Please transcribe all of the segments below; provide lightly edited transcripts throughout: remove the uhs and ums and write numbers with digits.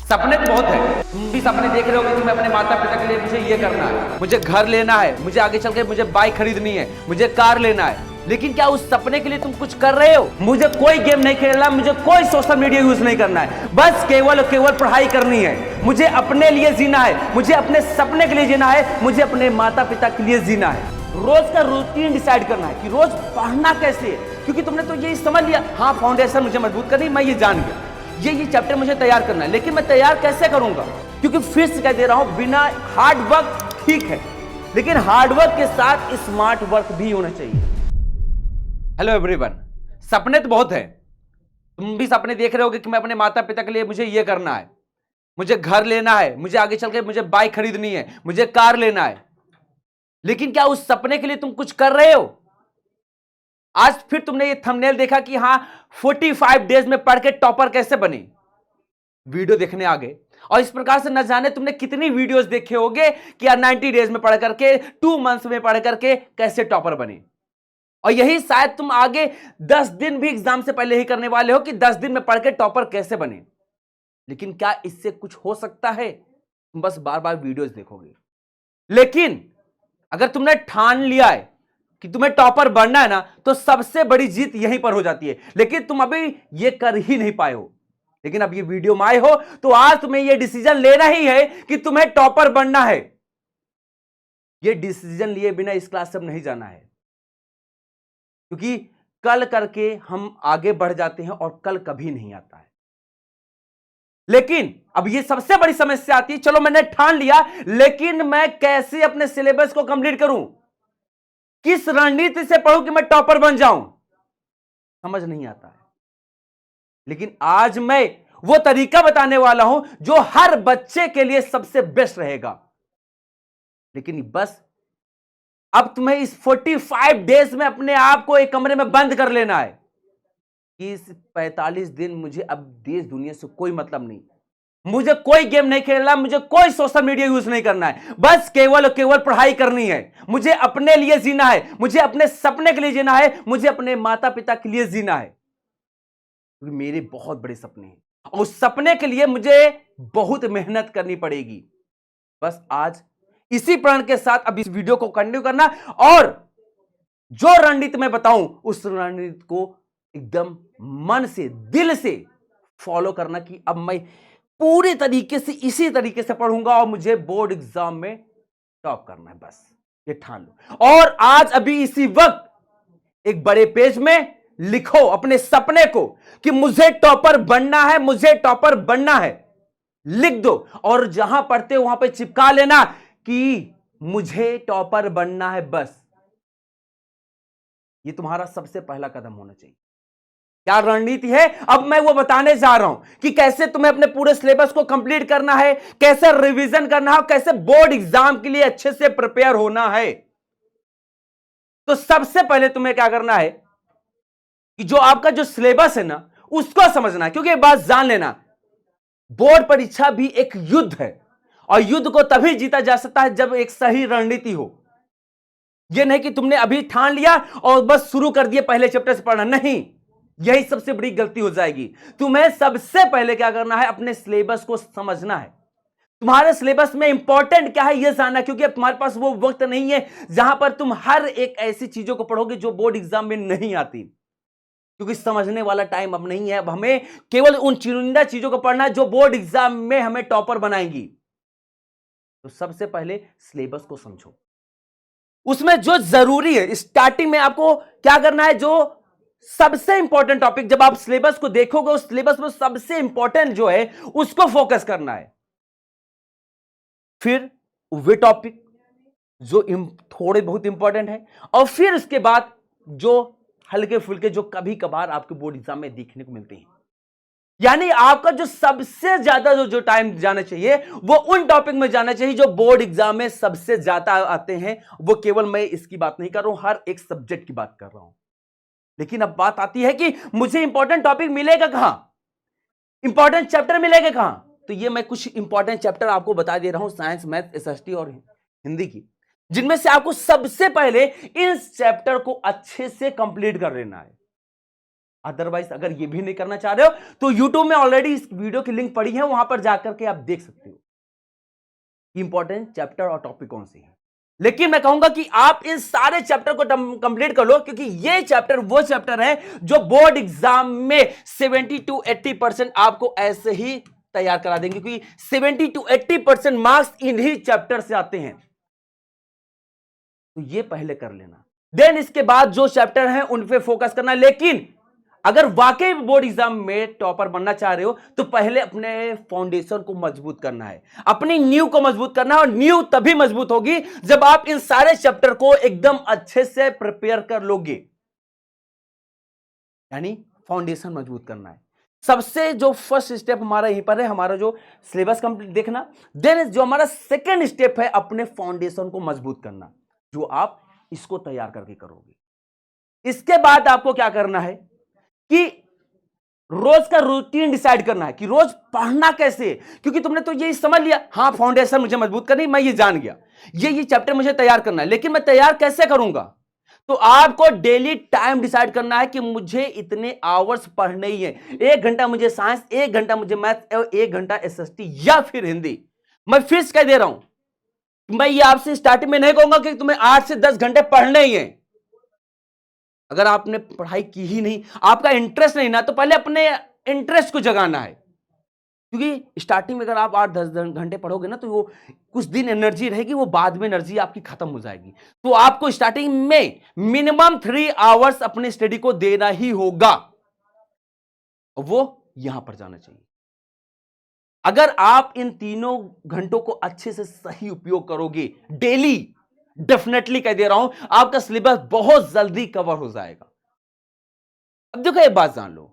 सपने तो बहुत है। तुम भी सपने देख रहे होगे कि मैं अपने माता पिता के लिए मुझे ये करना है, मुझे घर लेना है, मुझे आगे चल के मुझे बाइक खरीदनी है, मुझे कार लेना है। लेकिन क्या उस सपने के लिए तुम कुछ कर रहे हो? मुझे कोई गेम नहीं खेलना, मुझे कोई सोशल मीडिया यूज नहीं करना है, बस केवल और केवल पढ़ाई करनी है। मुझे अपने लिए जीना है, मुझे अपने सपने के लिए जीना है, मुझे अपने माता पिता के लिए जीना है। रोज का रूटीन डिसाइड करना है कि रोज पढ़ना कैसे है, क्योंकि तुमने तो यही समझ लिया, हाँ फाउंडेशन मुझे मजबूत करनी, मैं ये जान गया, ये चैप्टर मुझे तैयार करना है। लेकिन मैं तैयार कैसे करूंगा? क्योंकि फिर से कह दे रहा हूं, बिना हार्ड वर्क ठीक है, लेकिन हार्ड वर्क के साथ स्मार्ट वर्क भी होना चाहिए। हेलो एवरीवन, सपने तो बहुत है। तुम भी सपने देख रहे होगे कि मैं अपने माता पिता के लिए मुझे ये करना है, मुझे घर लेना है, मुझे आगे चल के मुझे बाइक खरीदनी है, मुझे कार लेना है। लेकिन क्या उस सपने के लिए तुम कुछ कर रहे हो? आज फिर तुमने ये थंबनेल देखा कि हाँ 45 डेज में पढ़ के टॉपर कैसे बने, वीडियो देखने आ गए। और इस प्रकार से न जाने तुमने कितनी वीडियोस देखे होंगे कि यार 90 डेज में पढ़ करके, 2 मंथ्स में पढ़ करके कैसे टॉपर बने। और यही शायद तुम आगे 10 दिन भी एग्जाम से पहले ही करने वाले हो कि 10 दिन में पढ़ के टॉपर कैसे बने। लेकिन क्या इससे कुछ हो सकता है? तुम बस बार बार वीडियोस देखोगे। लेकिन अगर तुमने ठान लिया है कि तुम्हें टॉपर बनना है ना, तो सबसे बड़ी जीत यहीं पर हो जाती है। लेकिन तुम अभी ये कर ही नहीं पाए हो। लेकिन अब ये वीडियो में आए हो तो आज तुम्हें ये डिसीजन लेना ही है कि तुम्हें टॉपर बनना है। ये डिसीजन लिए बिना इस क्लास से नहीं जाना है, क्योंकि कल करके हम आगे बढ़ जाते हैं और कल कभी नहीं आता है। लेकिन अब ये सबसे बड़ी समस्या आती है, चलो मैंने ठान लिया, लेकिन मैं कैसे अपने सिलेबस को कंप्लीट करूं, किस रणनीति से पढ़ूं कि मैं टॉपर बन जाऊं, समझ नहीं आता है। लेकिन आज मैं वो तरीका बताने वाला हूं जो हर बच्चे के लिए सबसे बेस्ट रहेगा। लेकिन बस अब तुम्हें इस 45 डेज में अपने आप को एक कमरे में बंद कर लेना है कि इस 45 दिन मुझे अब देश दुनिया से कोई मतलब नहीं, मुझे कोई गेम नहीं खेलना, मुझे कोई सोशल मीडिया यूज नहीं करना है, बस केवल और केवल पढ़ाई करनी है। मुझे अपने लिए जीना है, मुझे अपने सपने के लिए जीना है, मुझे अपने माता पिता के लिए जीना है, क्योंकि मेरे बहुत बड़े सपने हैं और उस सपने के लिए मुझे बहुत मेहनत करनी पड़ेगी। बस आज इसी प्रण के साथ अब इस वीडियो को कंटिन्यू करना और जो रणनीति मैं बताऊं उस रणनीति को एकदम मन से, दिल से फॉलो करना कि अब मैं पूरे तरीके से इसी तरीके से पढ़ूंगा और मुझे बोर्ड एग्जाम में टॉप करना है। बस ये ठान लो और आज अभी इसी वक्त एक बड़े पेज में लिखो अपने सपने को कि मुझे टॉपर बनना है, मुझे टॉपर बनना है, लिख दो और जहां पढ़ते हो वहां पे चिपका लेना कि मुझे टॉपर बनना है। बस ये तुम्हारा सबसे पहला कदम होना चाहिए। क्या रणनीति है अब मैं वो बताने जा रहा हूं कि कैसे तुम्हें अपने पूरे सिलेबस को कंप्लीट करना है, कैसे रिवीजन करना है, कैसे बोर्ड एग्जाम के लिए अच्छे से प्रिपेयर होना है। तो सबसे पहले तुम्हें क्या करना है कि जो आपका जो सिलेबस है ना उसको समझना है, क्योंकि एक बात जान लेना, बोर्ड परीक्षा भी एक युद्ध है और युद्ध को तभी जीता जा सकता है जब एक सही रणनीति हो। यह नहीं कि तुमने अभी ठान लिया और बस शुरू कर दिया पहले चैप्टर से पढ़ना, नहीं, यही सबसे बड़ी गलती हो जाएगी। तुम्हें सबसे पहले क्या करना है, अपने सिलेबस को समझना है। तुम्हारे सिलेबस में इंपॉर्टेंट क्या है यह जानना, क्योंकि अब तुम्हारे पास वो वक्त नहीं है जहां पर तुम हर एक ऐसी चीजों को पढ़ोगे जो बोर्ड एग्जाम में नहीं आती, क्योंकि समझने वाला टाइम अब नहीं है। अब हमें केवल उन चुनिंदा चीजों को पढ़ना है जो बोर्ड एग्जाम में हमें टॉपर बनाएंगी। तो सबसे पहले सिलेबस को समझो, उसमें जो जरूरी है स्टार्टिंग में आपको क्या करना है, जो सबसे इंपॉर्टेंट टॉपिक जब आप सिलेबस को देखोगे उस सिलेबस में सबसे इंपॉर्टेंट जो है उसको फोकस करना है। फिर वे टॉपिक जो थोड़े बहुत इंपॉर्टेंट है और फिर उसके बाद जो हल्के फुल्के जो कभी कभार आपके बोर्ड एग्जाम में देखने को मिलते हैं। यानी आपका जो सबसे ज्यादा जो टाइम जाना चाहिए वो उन टॉपिक में जाना चाहिए जो बोर्ड एग्जाम में सबसे ज्यादा आते हैं। वो केवल मैं इसकी बात नहीं कर रहा हूं, हर एक सब्जेक्ट की बात कर रहा हूं। लेकिन अब बात आती है कि मुझे इंपॉर्टेंट टॉपिक मिलेगा कहां, इंपॉर्टेंट चैप्टर मिलेगा कहां। तो ये मैं कुछ इंपॉर्टेंट चैप्टर आपको बता दे रहा हूं, साइंस, मैथ, एसएसटी और हिंदी की, जिनमें से आपको सबसे पहले इस चैप्टर को अच्छे से कंप्लीट कर लेना है। अदरवाइज अगर ये भी नहीं करना चाह रहे हो तो YouTube में ऑलरेडी इस वीडियो की लिंक पड़ी है, वहां पर जाकर के आप देख सकते हो इंपॉर्टेंट चैप्टर और टॉपिक कौन से हैं। लेकिन मैं कहूंगा कि आप इन सारे चैप्टर को कंप्लीट कर लो, क्योंकि ये चैप्टर वो चैप्टर है जो बोर्ड एग्जाम में 70 to 80% आपको ऐसे ही तैयार करा देंगे, क्योंकि 70 to 80% मार्क्स इन्हीं चैप्टर से आते हैं। तो ये पहले कर लेना, देन इसके बाद जो चैप्टर हैं उन पे फोकस करना। लेकिन अगर वाकई बोर्ड एग्जाम में टॉपर बनना चाह रहे हो तो पहले अपने फाउंडेशन को मजबूत करना है, अपनी नींव को मजबूत करना है। और नींव तभी मजबूत होगी जब आप इन सारे चैप्टर को एकदम अच्छे से प्रिपेयर कर लोगे, यानी फाउंडेशन मजबूत करना है। सबसे जो फर्स्ट स्टेप हमारा यहीं पर है, हमारा जो सिलेबस कंप्लीट देखना। देन जो हमारा सेकेंड स्टेप है अपने फाउंडेशन को मजबूत करना, जो आप इसको तैयार करके करोगे। इसके बाद आपको क्या करना है कि रोज का रूटीन डिसाइड करना है कि रोज पढ़ना कैसे है। क्योंकि तुमने तो ये समझ लिया, हाँ फाउंडेशन मुझे मजबूत करनी, मैं ये जान गया, ये चैप्टर मुझे तैयार करना है, लेकिन मैं तैयार कैसे करूंगा? तो आपको डेली टाइम डिसाइड करना है कि मुझे इतने आवर्स पढ़ने ही है। 1 घंटा मुझे साइंस, 1 घंटा मुझे मैथ और 1 घंटा एसएसटी या फिर हिंदी। मैं फिर कह दे रहा हूं, मैं ये आपसे स्टार्टिंग में नहीं कहूंगा कि तुम्हें 8 से 10 घंटे पढ़ने ही है। अगर आपने पढ़ाई की ही नहीं, आपका इंटरेस्ट नहीं ना, तो पहले अपने इंटरेस्ट को जगाना है। क्योंकि स्टार्टिंग में अगर आप 8-10 घंटे पढ़ोगे ना तो वो कुछ दिन एनर्जी रहेगी, वो बाद में एनर्जी आपकी खत्म हो जाएगी। तो आपको स्टार्टिंग में मिनिमम 3 आवर्स अपनी स्टडी को देना ही होगा, वो यहां पर जाना चाहिए। अगर आप इन तीनों घंटों को अच्छे से सही उपयोग करोगे डेली, डेफिनेटली कह दे रहा हूं आपका सिलेबस बहुत जल्दी कवर हो जाएगा। अब देखो एक बात जान लो,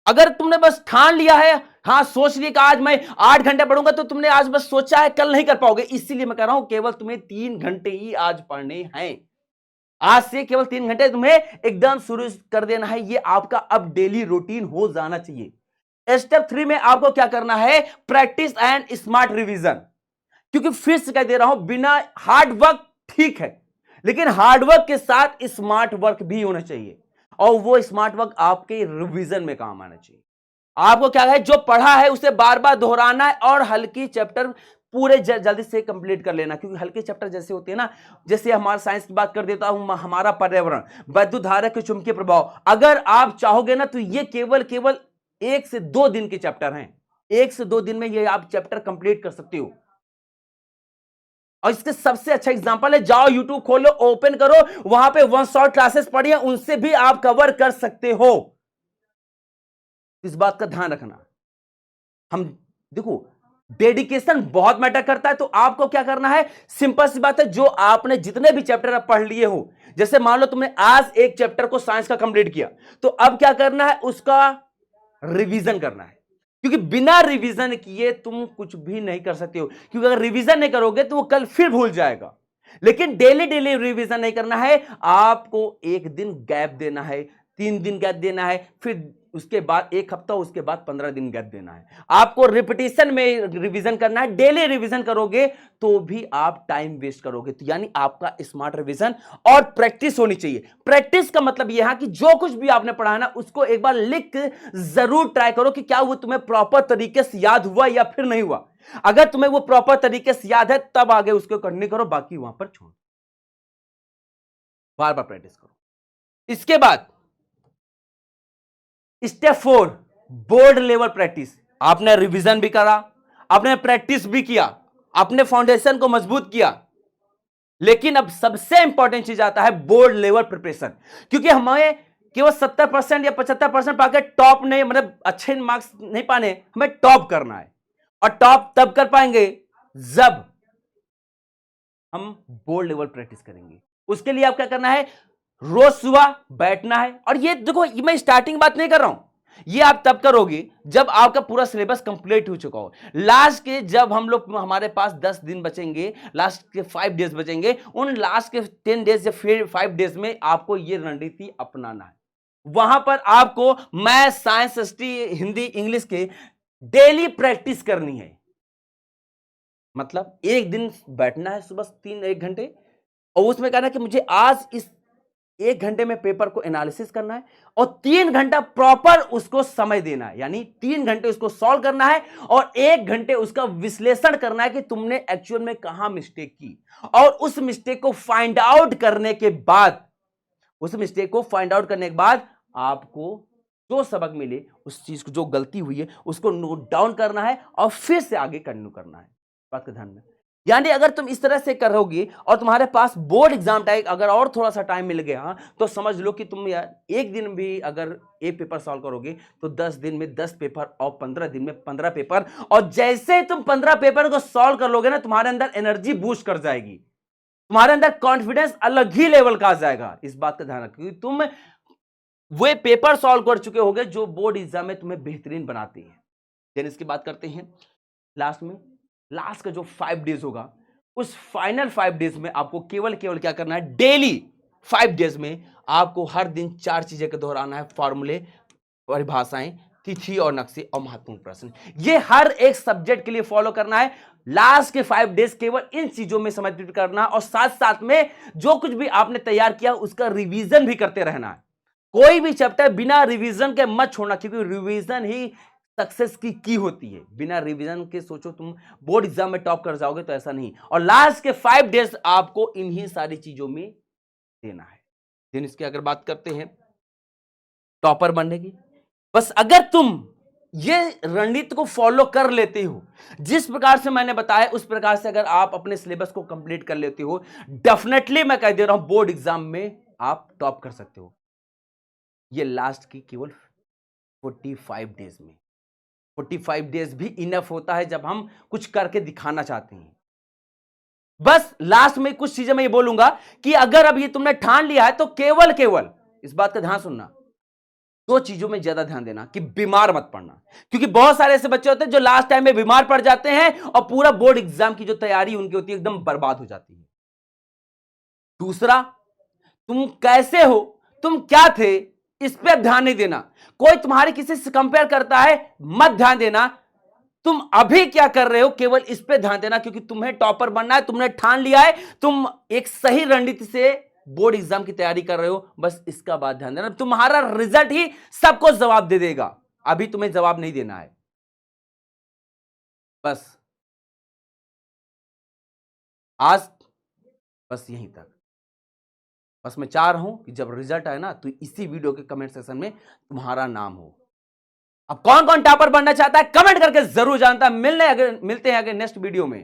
अगर तुमने बस ठान लिया है, हाँ सोच लिया कि आज मैं 8 घंटे पढ़ूंगा, तो तुमने आज बस सोचा है, कल नहीं कर पाओगे। इसीलिए मैं कह रहा हूं केवल तुम्हें 3 घंटे ही आज पढ़ने हैं। आज से केवल 3 घंटे तुम्हें एकदम शुरू कर देना है। ये आपका अब डेली रूटीन हो जाना चाहिए। स्टेप 3 में आपको क्या करना है? Practice and smart revision. क्योंकि फिर से कह दे रहा हूं, बिना हार्ड वर्क ठीक है, लेकिन हार्ड वर्क के साथ स्मार्ट वर्क भी होना चाहिए, और वो स्मार्ट वर्क आपके रिवीजन में काम आना चाहिए। आपको क्या है, जो पढ़ा है उसे बार बार दोहराना है और हल्की चैप्टर पूरे जल्दी से कंप्लीट कर लेना। क्योंकि हल्के चैप्टर जैसे होते हैं ना, जैसे हमारा साइंस की बात कर देता हूं, हमारा पर्यावरण, विद्युत धारा के चुंबकीय प्रभाव, अगर आप चाहोगे ना तो ये केवल 1 से 2 दिन के चैप्टर हैं। 1 से 2 दिन में ये आप चैप्टर कंप्लीट कर सकते हो। और इसके सबसे अच्छा एग्जांपल है, जाओ YouTube खोलो, ओपन करो, वहां पे 1 शॉट क्लासेस पढ़ी है, उनसे भी आप कवर कर सकते हो। इस बात का ध्यान रखना। हम देखो, डेडिकेशन बहुत मैटर करता है। तो आपको क्या करना है, सिंपल सी बात है, जो आपने जितने भी चैप्टर आप पढ़ लिए हो, जैसे मान लो तुमने आज एक चैप्टर को साइंस का कंप्लीट किया, तो अब क्या करना है, उसका रिवीजन करना है। क्योंकि बिना रिवीजन किए तुम कुछ भी नहीं कर सकते हो। क्योंकि अगर रिवीजन नहीं करोगे तो वो कल फिर भूल जाएगा। लेकिन डेली रिवीजन नहीं करना है, आपको 1 दिन गैप देना है, 3 दिन गैप देना है, फिर उसके बाद 1 हफ्ता, उसके बाद 15 दिन गैप देना है। आपको रिपीटिशन में रिवीजन करना है। डेली रिवीजन करोगे तो भी आप टाइम वेस्ट करोगे। तो यानी आपका स्मार्ट रिवीजन और प्रैक्टिस होनी चाहिए। प्रैक्टिस का मतलब यह है कि जो कुछ भी आपने पढ़ा है ना, उसको एक बार लिख जरूर ट्राई करो कि क्या वो तुम्हें प्रॉपर तरीके से याद हुआ या फिर नहीं हुआ। अगर तुम्हें वो प्रॉपर तरीके से याद है तब आगे उसको कंटिन्यू करो, बाकी वहां पर छोड़, बार बार प्रैक्टिस करो। इसके बाद स्टेप 4, बोर्ड लेवल प्रैक्टिस। आपने रिवीजन भी करा, आपने प्रैक्टिस भी किया, अपने फाउंडेशन को मजबूत किया, लेकिन अब सबसे इंपॉर्टेंट चीज आता है बोर्ड लेवल प्रिपरेशन। क्योंकि हमें केवल 70% या 75% पाकर टॉप नहीं, मतलब अच्छे मार्क्स नहीं पाने, हमें टॉप करना है। और टॉप तब कर पाएंगे जब हम बोर्ड लेवल प्रैक्टिस करेंगे। उसके लिए आप क्या करना है, रोज सुबह बैठना है। और ये देखो, मैं स्टार्टिंग बात नहीं कर रहा हूं, ये आप तब करोगे जब आपका पूरा सिलेबस कंप्लीट हो चुका हो। लास्ट के जब हम लोग, हमारे पास 10 दिन बचेंगे, लास्ट के 5 डेज बचेंगे, उन लास्ट के 10 डेज या फिर 5 डेज में आपको ये रणनीति अपनाना है। वहां पर आपको math, science, history, Hindi, English के डेली प्रैक्टिस करनी है। मतलब 1 दिन बैठना है सुबह 1 घंटे, और उसमें कहना कि मुझे आज इस 1 घंटे में पेपर को एनालिसिस करना है और 3 घंटा प्रॉपर उसको समय देना है, यानी 3 घंटे उसको सॉल्व करना है और 1 घंटे उसका विश्लेषण करना है कि तुमने एक्चुअल में कहां मिस्टेक की, और उस मिस्टेक को फाइंड आउट करने के बाद, आपको जो सबक मिले, उस चीज को, जो गलती हुई है उसको नोट डाउन करना है और फिर से आगे कंटिन्यू करना है। बात का ध्यान में, यानी अगर तुम इस तरह से करोगे और तुम्हारे पास बोर्ड एग्जाम टाइम अगर और थोड़ा सा टाइम मिल गया तो समझ लो कि तुम यार एक दिन भी अगर एक पेपर सॉल्व करोगे तो 10 दिन में 10 पेपर और 15 दिन में 15 पेपर, और जैसे तुम 15 पेपर को सॉल्व कर लोगे ना, तुम्हारे अंदर एनर्जी बूस्ट कर जाएगी, तुम्हारे अंदर कॉन्फिडेंस अलग ही लेवल का आ जाएगा। इस बात का ध्यान रखो, क्योंकि तुम वे पेपर सॉल्व कर चुके होगे जो बोर्ड एग्जाम में तुम्हें बेहतरीन बनाती है। देन इसकी बात करते हैं लास्ट में। लास्ट का जो 5 डेज होगा, उस फाइनल 5 डेज में आपको केवल क्या करना है, डेली 5 डेज में आपको हर दिन 4 चीजें को दोहराना है, फॉर्मूले, परिभाषाएं, तिथि और नक्शे और महत्वपूर्ण प्रश्न। ये हर एक सब्जेक्ट के लिए फॉलो करना है। लास्ट के 5 डेज केवल इन चीजों में समर्पित करना, और साथ साथ में जो कुछ भी आपने तैयार किया उसका रिवीजन भी करते रहना है। कोई भी चैप्टर बिना रिवीजन के मत छोड़ना, क्योंकि रिवीजन ही सक्सेस की होती है। बिना रिवीजन के सोचो तुम बोर्ड एग्जाम में टॉप कर जाओगे, तो ऐसा नहीं। और लास्ट के 5 डेज आपको इन्हीं सारी चीजों में देना है। दिन इसकी अगर बात करते हैं टॉपर बनने की, बस अगर तुम ये रणनीति को फॉलो कर लेते हो, जिस प्रकार से मैंने बताया उस प्रकार से अगर आप अपने सिलेबस को कंप्लीट कर लेते हो, डेफिनेटली मैं कह दे रहा हूं बोर्ड एग्जाम में आप टॉप कर सकते हो। ये लास्ट की केवल 45 डेज में, 45 डेज भी इनफ होता है जब हम कुछ करके दिखाना चाहते हैं। बस लास्ट में कुछ चीजें मैं ये बोलूंगा कि अगर अब ये तुमने ठान लिया है तो केवल इस बात का ध्यान सुनना, 2 चीजों में ज्यादा ध्यान देना कि बीमार मत पड़ना, क्योंकि बहुत सारे ऐसे बच्चे होते हैं जो लास्ट टाइम में बीमार पड़ जाते हैं और पूरा बोर्ड एग्जाम की जो तैयारी उनकी होती है एकदम बर्बाद हो जाती है। दूसरा, तुम कैसे हो, तुम क्या थे, इस पर ध्यान नहीं देना। कोई तुम्हारे किसी से कंपेयर करता है, मत ध्यान देना। तुम अभी क्या कर रहे हो, केवल इस पे ध्यान देना, क्योंकि तुम्हें टॉपर बनना है, तुमने ठान लिया है, तुम एक सही रणनीति से बोर्ड एग्जाम की तैयारी कर रहे हो। बस इसका बात ध्यान देना, तुम्हारा रिजल्ट ही सबको जवाब दे देगा, अभी तुम्हें जवाब नहीं देना है। बस आज बस यहीं तक। बस मैं चाह रहा हूं कि जब रिजल्ट आए ना, तो इसी वीडियो के कमेंट सेक्शन में तुम्हारा नाम हो। अब कौन कौन टॉपर बनना चाहता है कमेंट करके जरूर जानता। मिलते हैं अगर नेक्स्ट वीडियो में।